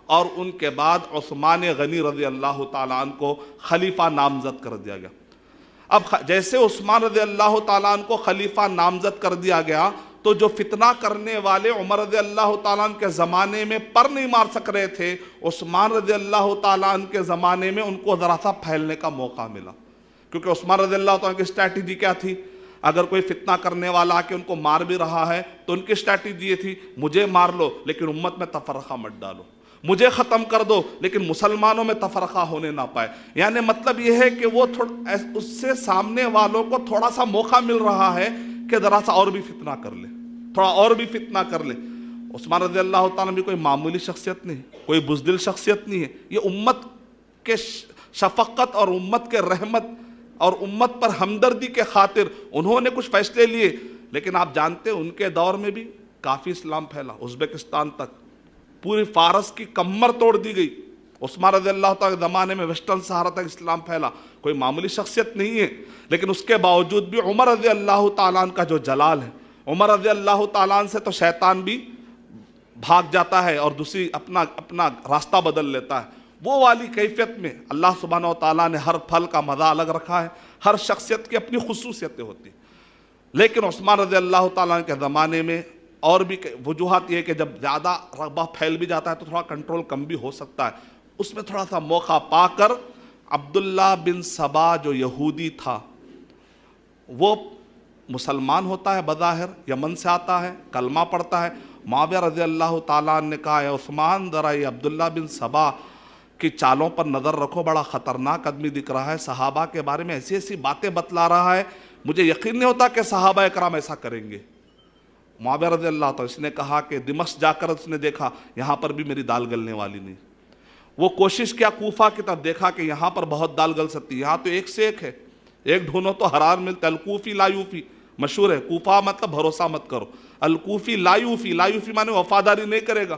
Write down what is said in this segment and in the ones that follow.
اور ان کے بعد عثمان غنی رضی اللہ تعالیٰ عنہ کو خلیفہ نامزد کر دیا گیا۔ اب جیسے عثمان رضی اللہ تعالیٰ عنہ کو خلیفہ نامزد کر دیا گیا تو جو فتنہ کرنے والے عمر رضی اللہ تعالیٰ عنہ کے زمانے میں پر نہیں مار سک رہے تھے، عثمان رضی اللہ تعالیٰ عنہ کے زمانے میں ان کو ذرا سا پھیلنے کا موقع ملا، کیونکہ عثمان رضی اللہ تعالیٰ عنہ کی اسٹریٹجی کیا تھی؟ اگر کوئی فتنہ کرنے والا آ کے ان کو مار بھی رہا ہے تو ان کی اسٹریٹجی یہ تھی، مجھے مار لو لیکن امت میں تفرقہ مت ڈالو، مجھے ختم کر دو لیکن مسلمانوں میں تفرقہ ہونے نہ پائے۔ یعنی مطلب یہ ہے کہ وہ اس سے سامنے والوں کو تھوڑا سا موقع مل رہا ہے کہ ذرا سا اور بھی فتنہ کر لے، تھوڑا اور بھی فتنہ کر لے۔ عثمان رضی اللہ تعالیٰ بھی کوئی معمولی شخصیت نہیں، کوئی بزدل شخصیت نہیں ہے، یہ امت کے شفقت اور امت کے رحمت اور امت پر ہمدردی کے خاطر انہوں نے کچھ فیصلے لیے، لیکن آپ جانتے ہیں ان کے دور میں بھی کافی اسلام پھیلا، ازبکستان تک، پوری فارس کی کمر توڑ دی گئی۔ عثمان رضی اللہ تعالیٰ کے زمانے میں ویسٹرن سہارا تک اسلام پھیلا، کوئی معمولی شخصیت نہیں ہے، لیکن اس کے باوجود بھی عمر رضی اللہ تعالیٰ عنہ کا جو جلال ہے، عمر رضی اللہ تعالیٰ عنہ سے تو شیطان بھی بھاگ جاتا ہے اور دوسری اپنا راستہ بدل لیتا ہے۔ وہ والی کیفیت میں اللہ سبحانہ و تعالیٰ نے ہر پھل کا مزہ الگ رکھا ہے، ہر شخصیت کی اپنی خصوصیتیں ہوتی ہیں، لیکن عثمان رضی اللہ تعالیٰ عنہ کے زمانے میں اور بھی وجوہات یہ کہ جب زیادہ رغبہ پھیل بھی جاتا ہے تو تھوڑا کنٹرول کم بھی ہو سکتا ہے۔ اس میں تھوڑا سا موقع پا کر عبداللہ بن سبا جو یہودی تھا، وہ مسلمان ہوتا ہے بظاہر، یمن سے آتا ہے، کلمہ پڑھتا ہے۔ معاویہ رضی اللہ تعالیٰ عنہ نے کہا اے عثمان ذرا یہ عبداللہ بن سبا کی چالوں پر نظر رکھو، بڑا خطرناک آدمی دکھ رہا ہے، صحابہ کے بارے میں ایسی ایسی باتیں بتلا رہا ہے، مجھے یقین نہیں ہوتا کہ صحابہ اکرام ایسا کریں گے۔ معاویہ رضی اللہ تعالیٰ اس نے کہا کہ دمشق جا کر اس نے دیکھا یہاں پر بھی میری دال گلنے والی نہیں۔ وہ کوشش کیا کوفہ کی طرف، دیکھا کہ یہاں پر بہت دال گل سکتی ہے، یہاں تو ایک سے ایک ہے، ایک ڈھونو تو حرار ملتا ہے، الکوفی لا یوفی مشہور ہے، کوفہ مطلب بھروسہ مت کرو، الکوفی لا یوفی، لا یوفی مانے وفاداری نہیں کرے گا۔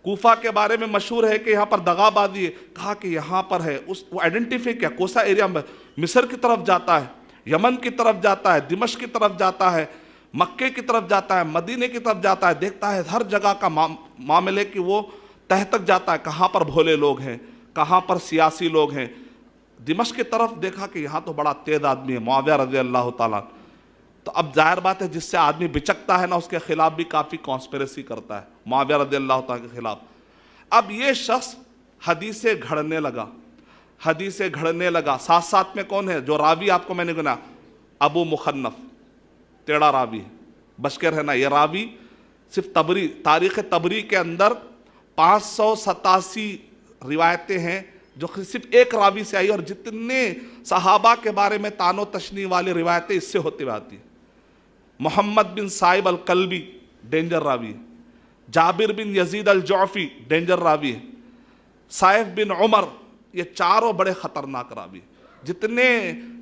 کوفہ کے بارے میں مشہور ہے کہ یہاں پر دغا بازی ہے، کہا کہ یہاں پر ہے، وہ آئیڈینٹیفائی کیا کوسا ایریا میں، مصر کی طرف جاتا ہے، یمن کی طرف جاتا ہے، دمشق کی طرف جاتا ہے، مکے کی طرف جاتا ہے، مدینے کی طرف جاتا ہے، دیکھتا ہے ہر جگہ کا معاملے کی وہ تہ تک جاتا ہے، کہاں پر بھولے لوگ ہیں، کہاں پر سیاسی لوگ ہیں۔ دمشق کی طرف دیکھا کہ یہاں تو بڑا تیز آدمی ہے معاویہ رضی اللہ تعالیٰ، تو اب ظاہر بات ہے جس سے آدمی بچکتا ہے نا اس کے خلاف بھی کافی کانسپریسی کرتا ہے، معاویہ رضی اللہ تعالیٰ کے خلاف۔ اب یہ شخص حدیثیں گھڑنے لگا، ساتھ ساتھ میں کون ہے جو راوی آپ کو میں نے گنا، ابو مخنف، ٹیڑھا راوی ہے، بچ کے رہنا، یہ راوی صرف تبری، تاریخ تبری کے اندر 587 روایتیں ہیں جو صرف ایک راوی سے آئی، اور جتنے صحابہ کے بارے میں تان و تشنیع والی روایتیں اس سے ہوتی ہوئی آتی ہیں۔ محمد بن صائب الکلبی ڈینجر راوی ہے، جابر بن یزید الجعفی ڈینجر راوی ہے، سائف بن عمر، یہ چاروں بڑے خطرناک راوی ہیں۔ جتنے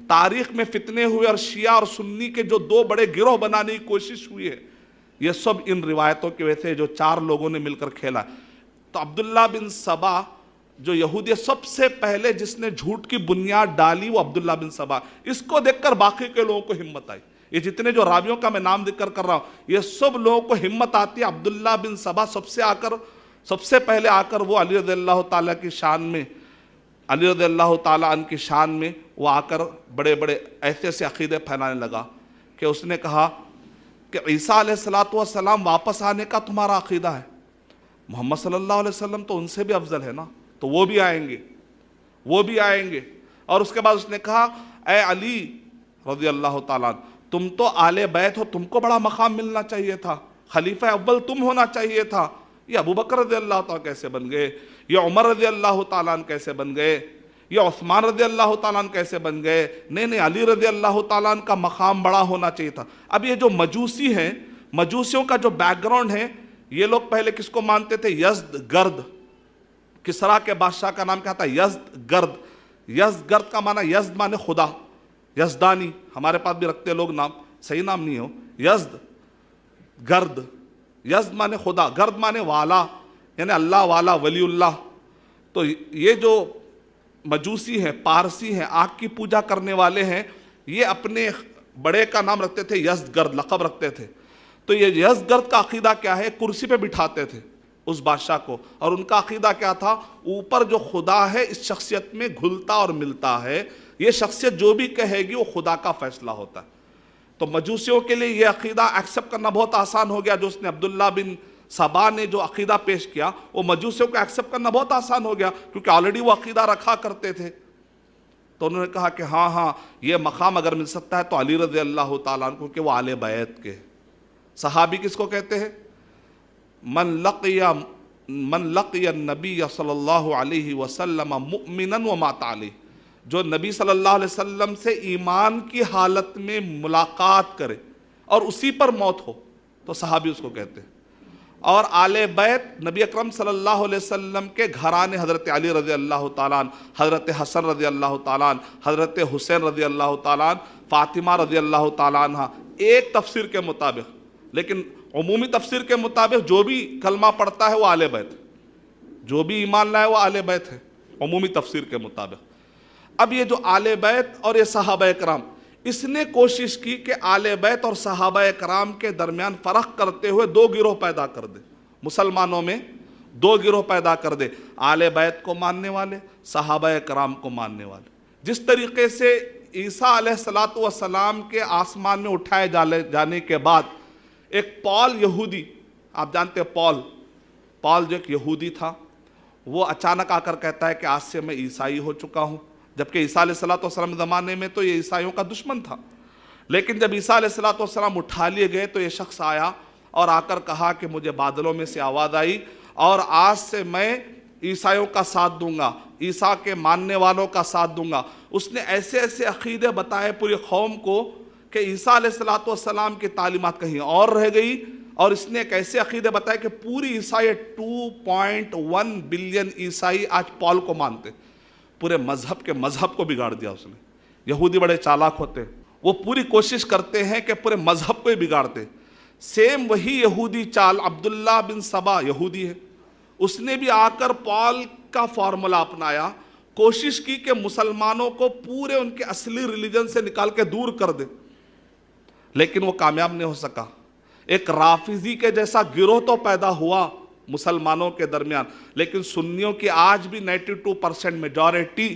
تاریخ میں فتنے ہوئے اور شیعہ اور سنی کے جو دو بڑے گروہ بنانے کی کوشش ہوئی ہے، یہ سب ان روایتوں کی وجہ سے جو چار لوگوں نے مل کر کھیلا۔ تو عبداللہ بن سبا جو یہودی سب سے پہلے جس نے جھوٹ کی بنیاد ڈالی وہ عبداللہ بن سبا، اس کو دیکھ کر باقی کے لوگوں کو ہمت آئی۔ یہ جتنے جو راویوں کا میں نام ذکر کر رہا ہوں یہ سب لوگوں کو ہمت آتی ہے، عبداللہ بن سبا سب سے پہلے آ کر وہ علی رضی اللہ تعالیٰ کی شان میں، علی رضی اللہ تعالیٰ عنہ کی شان میں وہ آ کر بڑے بڑے ایسے عقیدے پھیلانے لگا کہ اس نے کہا کہ عیسیٰ علیہ السلام واپس آنے کا تمہارا عقیدہ ہے، محمد صلی اللہ علیہ وسلم تو ان سے بھی افضل ہے نا، تو وہ بھی آئیں گے۔ اور اس کے بعد اس نے کہا اے علی رضی اللہ تعالیٰ عنہ، تم تو آل بیت ہو، تم کو بڑا مقام ملنا چاہیے تھا، خلیفہ اول تم ہونا چاہیے تھا، یہ ابو بکر رضی اللہ تعالیٰ کیسے بن گئے، یہ عمر رضی اللہ تعالیٰ عنہ کیسے بن گئے، یہ عثمان رضی اللہ تعالیٰ عنہ کیسے بن گئے، نہیں علی رضی اللہ تعالیٰ عنہ کا مقام بڑا ہونا چاہیے تھا۔ اب یہ جو مجوسی ہیں، مجوسیوں کا جو بیک گراؤنڈ ہے، یہ لوگ پہلے کس کو مانتے تھے؟ یزدگرد، کسرا کے بادشاہ کا نام کیا تھا؟ یزدگرد۔ یزدگرد کا معنی، یزد مانے خدا، یزدانی، ہمارے پاس بھی رکھتے لوگ نام، صحیح نام نہیں ہو، یزدگرد، یزد مانے خدا، گرد مانے والا، یعنی اللہ والا، ولی اللہ۔ تو یہ جو مجوسی ہیں، پارسی ہیں، آگ کی پوجا کرنے والے ہیں، یہ اپنے بڑے کا نام رکھتے تھے یزدگرد، لقب رکھتے تھے۔ تو یہ یزدگرد کا عقیدہ کیا ہے؟ کرسی پہ بٹھاتے تھے، اس بادشاہ کو، اور ان کا عقیدہ کیا تھا؟ اوپر جو خدا ہے اس شخصیت میں گھلتا اور ملتا ہے، یہ شخصیت جو بھی کہے گی وہ خدا کا فیصلہ ہوتا ہے۔ تو مجوسیوں کے لیے یہ عقیدہ ایکسیپٹ کرنا بہت آسان ہو گیا۔ جو اس نے عبداللہ بن سبا نے جو عقیدہ پیش کیا وہ مجوسیوں کو ایکسیپٹ کرنا بہت آسان ہو گیا، کیونکہ آلریڈی وہ عقیدہ رکھا کرتے تھے۔ تو انہوں نے کہا کہ ہاں یہ مقام اگر مل سکتا ہے تو علی رضی اللہ تعالیٰ عنہ، کیونکہ وہ آل بیت کے صحابی کس کو کہتے ہیں؟ من لقی النبی صلی اللہ علیہ وسلم مؤمنا ومات علیہ، جو نبی صلی اللہ علیہ وسلم سے ایمان کی حالت میں ملاقات کرے اور اسی پر موت ہو تو صحابی اس کو کہتے ہیں۔ اور آل بیت نبی اکرم صلی اللہ علیہ وسلم کے گھرانے، حضرت علی رضی اللہ تعالیٰ عنہ، حضرت حسن رضی اللہ تعالیٰ عنہ، حضرت حسین رضی اللہ تعالیٰ عنہ، فاطمہ رضی اللہ تعالیٰ عنہ، ایک تفسیر کے مطابق، لیکن عمومی تفسیر کے مطابق جو بھی کلمہ پڑھتا ہے وہ آل بیت، جو بھی ایمان لائے وہ آل بیت ہے عمومی تفسیر کے مطابق۔ اب یہ جو آل بیت اور یہ صحابہ کرام، اس نے کوشش کی کہ آل بیت اور صحابہ کرام کے درمیان فرق کرتے ہوئے دو گروہ پیدا کر دے، مسلمانوں میں دو گروہ پیدا کر دے، آل بیت کو ماننے والے، صحابہ کرام کو ماننے والے۔ جس طریقے سے عیسیٰ علیہ السلام کے آسمان میں اٹھائے جانے کے بعد ایک پال یہودی، آپ جانتے ہیں پال جو ایک یہودی تھا، وہ اچانک آ کر کہتا ہے کہ آج سے میں عیسائی ہو چکا ہوں، جبکہ عیسیٰ علیہ السلام زمانے میں تو یہ عیسائیوں کا دشمن تھا۔ لیکن جب عیسیٰ علیہ السلام اٹھا لیے گئے تو یہ شخص آیا اور آ کر کہا کہ مجھے بادلوں میں سے آواز آئی اور آج سے میں عیسائیوں کا ساتھ دوں گا، عیسیٰ کے ماننے والوں کا ساتھ دوں گا۔ اس نے ایسے ایسے عقیدے بتائے پوری قوم کو کہ عیسیٰ علیہ السلام کی تعلیمات کہیں اور رہ گئی، اور اس نے ایک ایسے عقیدے بتائے کہ پوری عیسائی 2.1 بلین عیسائی آج پال کو مانتے، پورے مذہب کو بگاڑ دیا اس نے۔ یہودی بڑے چالاک ہوتے، وہ پوری کوشش کرتے ہیں کہ پورے مذہب کو ہی بگاڑتے۔ سیم وہی یہودی چال عبداللہ بن سبا یہودی ہے، اس نے بھی آ کر پال کا فارمولا اپنایا، کوشش کی کہ مسلمانوں کو پورے ان کے اصلی ریلیجن سے نکال کے دور کر دے، لیکن وہ کامیاب نہیں ہو سکا۔ ایک رافضی کے جیسا گروہ تو پیدا ہوا مسلمانوں کے درمیان، لیکن سنیوں کی آج بھی 92% میجورٹی،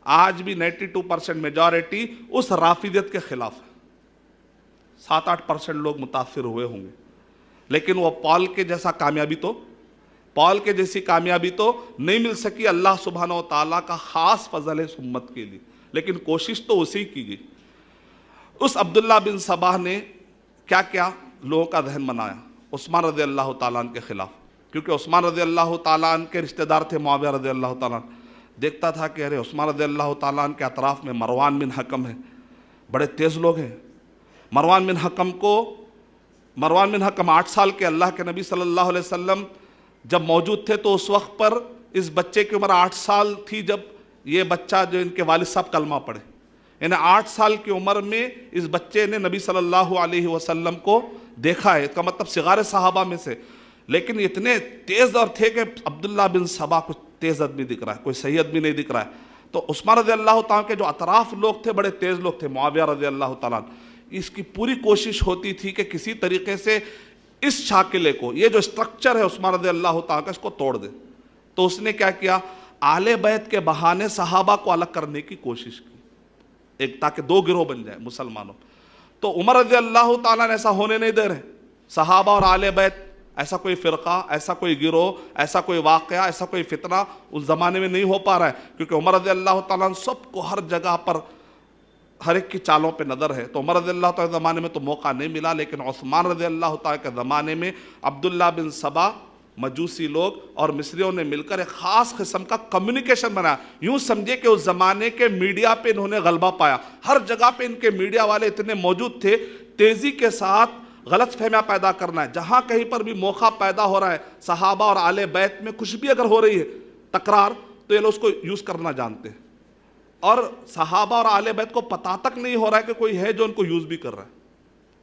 آج بھی 92% میجورٹی اس رافضیت کے خلاف ہے۔ 7-8% لوگ متاثر ہوئے ہوں گے، لیکن وہ پال کے جیسی کامیابی تو نہیں مل سکی۔ اللہ سبحانہ و تعالیٰ کا خاص فضل ہے اس امت کے لیے، لیکن کوشش تو اسی کی گئی۔ اس عبداللہ بن سبا نے کیا لوگوں کا ذہن بنایا عثمان رضی اللہ تعالیٰ عنہ کے خلاف، کیونکہ عثمان رضی اللہ تعالیٰ عنہ کے رشتہ دار تھے معاویہ رضی اللہ تعالیٰ عنہ۔ دیکھتا تھا کہ ارے عثمان رضی اللہ تعالیٰ عنہ کے اطراف میں مروان بن حکم ہیں، بڑے تیز لوگ ہیں۔ مروان بن حکم 8 سال کے، اللہ کے نبی صلی اللہ علیہ وسلم جب موجود تھے تو اس وقت پر اس بچے کی عمر 8 سال تھی جب یہ بچہ جو ان کے والد صاحب کلمہ پڑھے، یعنی 8 سال کی عمر میں اس بچے نے نبی صلی اللہ علیہ وسلم کو دیکھا ہے، اس کا مطلب صغار صحابہ میں سے۔ لیکن اتنے تیز اور تھے کہ عبداللہ بن سبا کچھ تیز آدمی دکھ رہا ہے، کوئی صحیح آدمی نہیں دکھ رہا ہے۔ تو عثمان رضی اللہ تعالیٰ کے جو اطراف لوگ تھے بڑے تیز لوگ تھے، معاویہ رضی اللہ تعالیٰ، اس کی پوری کوشش ہوتی تھی کہ کسی طریقے سے اس شاکلے کو، یہ جو اسٹرکچر ہے عثمان رضی اللہ تعالیٰ کا، اس کو توڑ دے۔ تو اس نے کیا آل بیت کے بہانے صحابہ کو الگ کرنے کی کوشش کی، ایک تاکہ دو گروہ بن جائے مسلمانوں۔ تو عمر رضی اللہ تعالیٰ نے ایسا ہونے نہیں دے رہے، صحابہ اور آل بیت ایسا کوئی فرقہ، ایسا کوئی گروہ، ایسا کوئی واقعہ، ایسا کوئی فتنہ اس زمانے میں نہیں ہو پا رہا ہے، کیونکہ عمر رضی اللہ تعالیٰ سب کو ہر جگہ پر ہر ایک کی چالوں پہ نظر ہے۔ تو عمر رضی اللہ تعالیٰ کے زمانے میں تو موقع نہیں ملا، لیکن عثمان رضی اللہ تعالیٰ کے زمانے میں عبداللہ بن سبا، مجوسی لوگ اور مصریوں نے مل کر ایک خاص قسم کا کمیونیکیشن بنایا۔ یوں سمجھے کہ اس زمانے کے میڈیا پہ انہوں نے غلبہ پایا، ہر جگہ پہ ان کے میڈیا والے اتنے موجود تھے، تیزی کے ساتھ غلط فہمیاں پیدا کرنا ہے۔ جہاں کہیں پر بھی موقع پیدا ہو رہا ہے، صحابہ اور آل بیت میں کچھ بھی اگر ہو رہی ہے تکرار، تو یہ لوگ اس کو یوز کرنا جانتے ہیں، اور صحابہ اور آل بیت کو پتہ تک نہیں ہو رہا ہے کہ کوئی ہے جو ان کو یوز بھی کر رہا ہے۔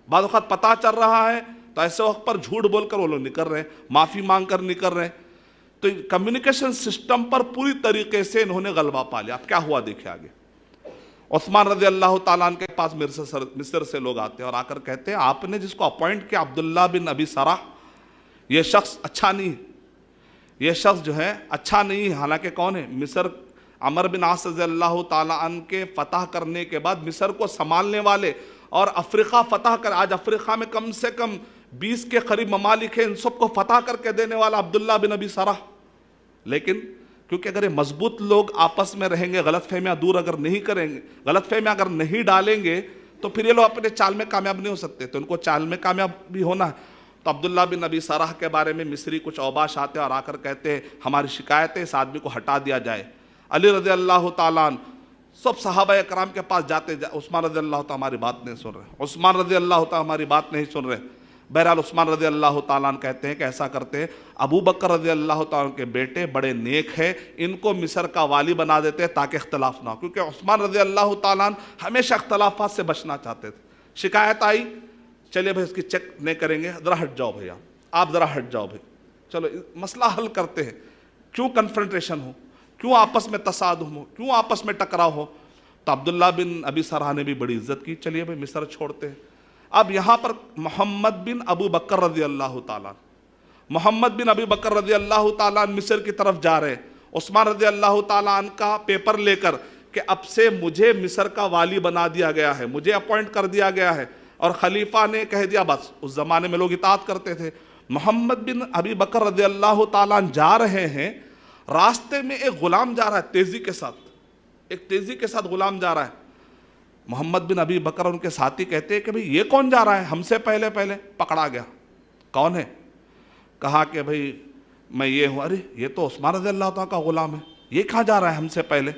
بعض اوقات پتہ چل رہا ہے تو ایسے وقت پر جھوٹ بول کر وہ لوگ نکل رہے ہیں، معافی مانگ کر نکل رہے ہیں۔ تو کمیونیکیشن سسٹم پر پوری طریقے سے انہوں نے غلبہ پا لیا۔ اب کیا ہوا دیکھیں آگے۔ عثمان رضی اللہ تعالیٰ عنہ کے پاس مصر سے لوگ آتے ہیں اور آ کر کہتے ہیں آپ نے جس کو اپوائنٹ کیا عبداللہ بن ابی سرح، یہ شخص اچھا نہیں ہے، یہ شخص جو ہے اچھا نہیں ہے، حالانکہ کون ہے؟ مصر، عمر بن عاص رضی اللہ تعالیٰ عنہ کے فتح کرنے کے بعد مصر کو سنبھالنے والے اور افریقہ فتح کر، آج افریقہ میں کم سے کم 20 کے قریب ممالک ہیں، ان سب کو فتح کر کے دینے والا عبداللہ بن ابی سرح. لیکن کیونکہ اگر یہ مضبوط لوگ آپس میں رہیں گے، غلط فہمیاں دور اگر نہیں کریں گے، غلط فہمیاں اگر نہیں ڈالیں گے، تو پھر یہ لوگ اپنے چال میں کامیاب نہیں ہو سکتے. تو ان کو چال میں کامیاب بھی ہونا ہے. تو عبداللہ بن ابی سرح کے بارے میں مصری کچھ اوباش آتے اور آ کر کہتے ہیں ہماری شکایت ہے اس آدمی کو ہٹا دیا جائے. علی رضی اللہ تعالیٰ عنہ سب صحابہ اکرام کے پاس جاتے، عثمان رضی اللہ تعالیٰ ہماری بات نہیں سن رہے، عثمان رضی اللہ تعالیٰ ہماری بات نہیں سن رہے. بہرحال عثمان رضی اللہ تعالیٰ عنہ کہتے ہیں کہ ایسا کرتے ہیں، ابو بکر رضی اللہ تعالیٰ عنہ کے بیٹے بڑے نیک ہیں، ان کو مصر کا والی بنا دیتے ہیں تاکہ اختلاف نہ ہو. کیونکہ عثمان رضی اللہ تعالیٰ عنہ ہمیشہ اختلافات سے بچنا چاہتے تھے. شکایت آئی، چلیے بھائی اس کی چیک نہیں کریں گے، ذرا ہٹ جاؤ بھیا، آپ ذرا ہٹ جاؤ بھائی، چلو مسئلہ حل کرتے ہیں. کیوں کنفرنٹریشن ہو، کیوں آپس میں تصادم ہو، کیوں آپس میں ٹکراؤ ہو؟ تو عبداللہ بن ابی سرح نے بھی بڑی عزت کی، چلیے بھائی مصر چھوڑتے ہیں. اب یہاں پر محمد بن ابو بکر رضی اللہ تعالیٰ، محمد بن ابی بکر رضی اللہ تعالیٰ مصر کی طرف جا رہے. عثمان رضی اللہ تعالیٰ عنہ کا پیپر لے کر کہ اب سے مجھے مصر کا والی بنا دیا گیا ہے، مجھے اپوائنٹ کر دیا گیا ہے، اور خلیفہ نے کہہ دیا بس. اس زمانے میں لوگ اطاعت کرتے تھے. محمد بن ابی بکر رضی اللہ تعالیٰ عنہ جا رہے ہیں، راستے میں ایک غلام جا رہا ہے تیزی کے ساتھ، ایک تیزی کے ساتھ غلام جا رہا ہے. محمد بن ابی بکر ان کے ساتھی کہتے ہیں کہ بھئی یہ کون جا رہا ہے ہم سے پہلے پکڑا گیا. کون ہے؟ کہا کہ بھئی میں یہ ہوں. ارے یہ تو عثمان رضی اللہ تعالیٰ کا غلام ہے، یہ کہاں جا رہا ہے ہم سے پہلے؟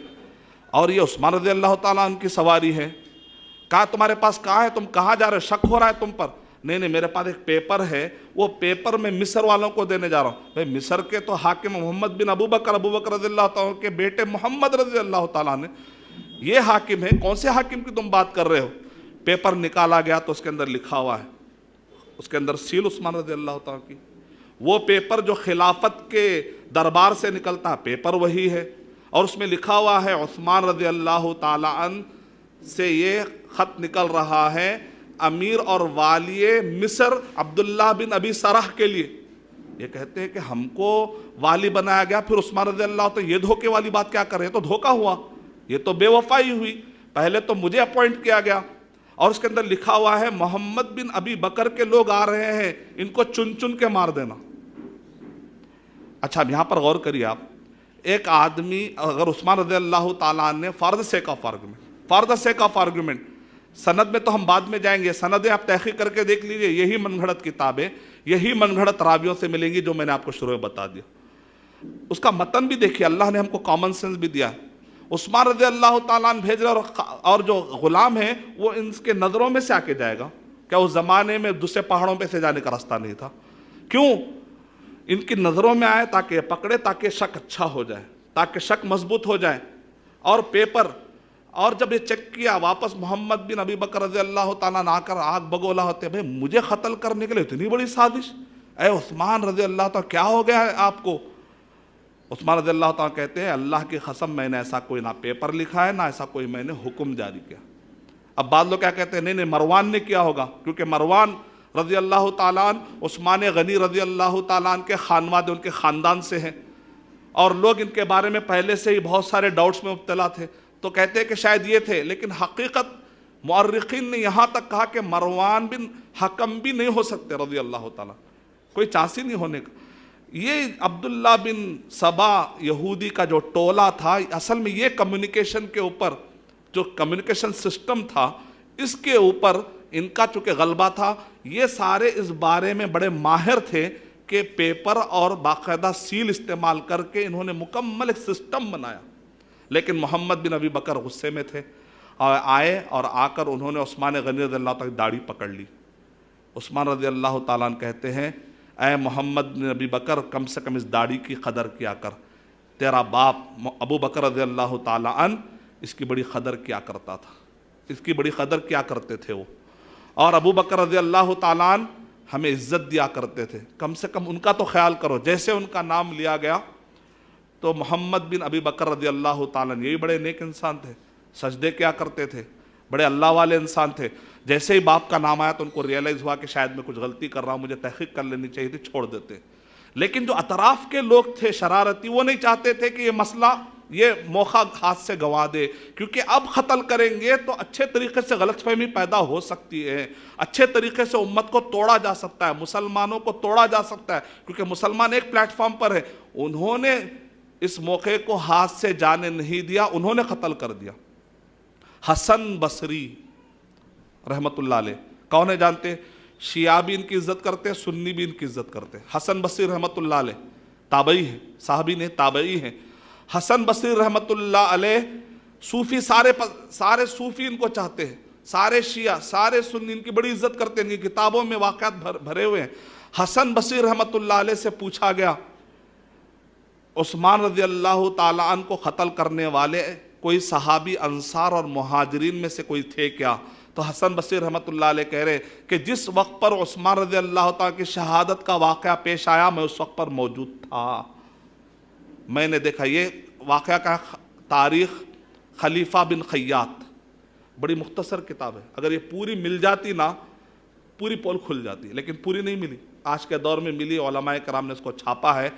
اور یہ عثمان رضی اللہ تعالیٰ ان کی سواری ہے. کہا تمہارے پاس کہاں ہے، تم کہاں جا رہے ہو، شک ہو رہا ہے تم پر؟ نہیں میرے پاس ایک پیپر ہے، وہ پیپر میں مصر والوں کو دینے جا رہا ہوں. بھئی مصر کے تو حاکم محمد بن ابو بکر رضی اللہ تعالیٰ کے بیٹے محمد رضی اللہ تعالیٰ نے، یہ حاکم ہے، کون سے حاکم کی تم بات کر رہے ہو؟ پیپر نکالا گیا تو اس کے اندر لکھا ہوا ہے، اس کے اندر سیل عثمان رضی اللہ تعالیٰ کی. وہ پیپر جو خلافت کے دربار سے نکلتا ہے پیپر وہی ہے، اور اس میں لکھا ہوا ہے عثمان رضی اللہ تعالیٰ عنہ سے یہ خط نکل رہا ہے امیر اور والی مصر عبداللہ بن ابی سرح کے لیے. یہ کہتے ہیں کہ ہم کو والی بنایا گیا، پھر عثمان رضی اللہ تعالیٰ یہ دھوکے والی بات کیا کر رہے ہیں؟ تو دھوکہ ہوا، یہ تو بے وفائی ہوئی. پہلے تو مجھے اپوائنٹ کیا گیا، اور اس کے اندر لکھا ہوا ہے محمد بن ابی بکر کے لوگ آ رہے ہیں، ان کو چن چن کے مار دینا. اچھا اب یہاں پر غور کریے آپ، ایک آدمی اگر عثمان رضی اللہ تعالیٰ نے فرض سیک آف آرگومنٹ، سند میں تو ہم بعد میں جائیں گے، سندیں آپ تحقیق کر کے دیکھ لیجئے، یہی من گھڑت کتابیں، یہی من گھڑت راویوں سے ملیں گی جو میں نے آپ کو شروع میں بتا دیا. اس کا متن بھی دیکھیے، اللہ نے ہم کو کامن سینس بھی دیا. عثمان رضی اللہ تعالیٰ عنہ بھیج رہے، اور جو غلام ہے وہ ان کے نظروں میں سے آ کے جائے گا. کیا اس زمانے میں دوسرے پہاڑوں پہ سے جانے کا راستہ نہیں تھا؟ کیوں ان کی نظروں میں آئے؟ تاکہ یہ پکڑے، تاکہ شک اچھا ہو جائے، تاکہ شک مضبوط ہو جائے. اور پیپر، اور جب یہ چیک کیا واپس محمد بن ابی بکر رضی اللہ تعالیٰ نے آ کر آگ بگولا ہوتے، بھئی مجھے قتل کرنے کے لیے اتنی بڑی سازش، اے عثمان رضی اللہ تعالیٰ کیا ہو گیا ہے آپ کو؟ عثمان رضی اللہ تعالیٰ کہتے ہیں اللہ کی قسم میں نے ایسا کوئی نہ پیپر لکھا ہے، نہ ایسا کوئی میں نے حکم جاری کیا. اب بعض لوگ کیا کہتے ہیں نہیں مروان نے کیا ہوگا، کیونکہ مروان رضی اللہ تعالیٰ عنہ عثمان غنی رضی اللہ تعالیٰ عنہ کے خانواد، ان کے خاندان سے ہیں، اور لوگ ان کے بارے میں پہلے سے ہی بہت سارے ڈاؤٹس میں مبتلا تھے، تو کہتے ہیں کہ شاید یہ تھے. لیکن حقیقت مورخین نے یہاں تک کہا کہ مروان بن حکم بھی نہیں ہو سکتے رضی اللہ تعالیٰ، کوئی چانس ہی نہیں ہونے کا. یہ عبداللہ بن سبا یہودی کا جو ٹولہ تھا، اصل میں یہ کمیونیکیشن کے اوپر جو کمیونیکیشن سسٹم تھا، اس کے اوپر ان کا چونکہ غلبہ تھا. یہ سارے اس بارے میں بڑے ماہر تھے کہ پیپر اور باقاعدہ سیل استعمال کر کے انہوں نے مکمل ایک سسٹم بنایا. لیکن محمد بن ابی بکر غصے میں تھے، اور آئے اور آ کر انہوں نے عثمان غنی رضی اللہ تعالیٰ کی داڑھی پکڑ لی. عثمان رضی اللہ تعالیٰ کہتے ہیں اے محمد بن ابی بکر کم سے کم اس داڑھی کی قدر کیا کر، تیرا باپ ابو بکر رضی اللہ تعالیٰ عنہ اس کی بڑی قدر کیا کرتا تھا، اس کی بڑی قدر کیا کرتے تھے وہ، اور ابو بکر رضی اللہ تعالیٰ عنہ ہمیں عزت دیا کرتے تھے، کم سے کم ان کا تو خیال کرو. جیسے ان کا نام لیا گیا تو محمد بن ابی بکر رضی اللہ تعالیٰ عنہ، یہی بڑے نیک انسان تھے، سجدے کیا کرتے تھے، بڑے اللہ والے انسان تھے. جیسے ہی باپ کا نام آیا تو ان کو ریئلائز ہوا کہ شاید میں کچھ غلطی کر رہا ہوں، مجھے تحقیق کر لینی چاہیے تھی، چھوڑ دیتے. لیکن جو اطراف کے لوگ تھے شرارتی، وہ نہیں چاہتے تھے کہ یہ مسئلہ، یہ موقع ہاتھ سے گوا دے، کیونکہ اب قتل کریں گے تو اچھے طریقے سے غلط فہمی پیدا ہو سکتی ہے، اچھے طریقے سے امت کو توڑا جا سکتا ہے، مسلمانوں کو توڑا جا سکتا ہے، کیونکہ مسلمان ایک پلیٹ فارم پر ہے۔ انہوں نے اس موقع کو ہاتھ سے جانے نہیں دیا، انہوں نے قتل کر دیا۔ حسن بصری رحمت اللہ علیہ، کون ہے جانتے؟ شیعہ بھی ان کی عزت کرتے ہیں، سنی بھی ان کی عزت کرتے ہیں۔ حسن بصری رحمت اللہ علیہ تابعی ہیں، صحابی نہیں تابعی ہیں۔ حسن بصری رحمت اللہ علیہ صوفی، سارے صوفی ان کو چاہتے ہیں، سارے شیعہ، سارے سنی ان کی بڑی عزت کرتے ہیں، ان کی کتابوں میں واقعات بھرے ہوئے ہیں۔ حسن بصری رحمت اللہ علیہ سے پوچھا گیا عثمان رضی اللہ تعالیٰ عنہ کو قتل کرنے والے کوئی صحابی انصار اور مہاجرین میں سے کوئی تھے کیا؟ تو حسن بصری رحمت اللہ علیہ کہہ رہے کہ جس وقت پر عثمان رضی اللہ تعالیٰ کی شہادت کا واقعہ پیش آیا میں اس وقت پر موجود تھا، میں نے دیکھا۔ یہ واقعہ کا تاریخ خلیفہ بن خیاط، بڑی مختصر کتاب ہے، اگر یہ پوری مل جاتی نا پوری پول کھل جاتی، لیکن پوری نہیں ملی، آج کے دور میں ملی، علماء کرام نے اس کو چھاپا ہے۔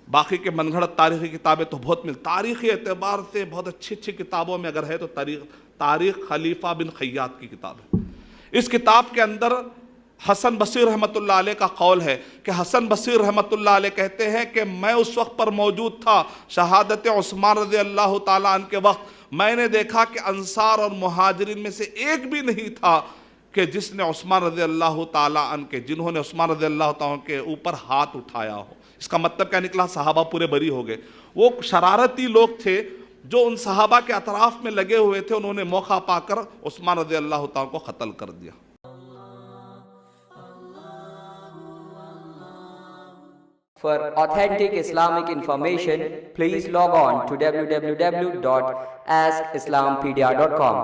باقی کے من گھڑت تاریخی کتابیں تو بہت تاریخی اعتبار سے بہت اچھی کتابوں میں اگر ہے تو تاریخ خلیفہ بن خیاط کی کتاب ہے۔ اس کتاب کے اندر حسن بصری رحمت اللہ علیہ کا قول ہے کہ حسن بصری رحمت اللہ علیہ کہتے ہیں کہ میں اس وقت پر موجود تھا شہادت عثمان رضی اللہ تعالیٰ عنہ کے وقت، میں نے دیکھا کہ انصار اور مہاجرین میں سے ایک بھی نہیں تھا کہ جس نے عثمان رضی اللہ تعالیٰ عنہ کے، جنہوں نے عثمان رضی اللہ تعالیٰ عنہ کے اوپر ہاتھ اٹھایا ہو۔ اس کا مطلب کیا نکلا؟ صحابہ پورے بری ہو گئے۔ وہ شرارتی لوگ تھے جو ان صحابہ کے اطراف میں لگے ہوئے تھے، انہوں نے موقع پا کر عثمان رضی اللہ تعالیٰ کو قتل کر دیا۔ For authentic Islamic information, please log on to www.askislampedia.com.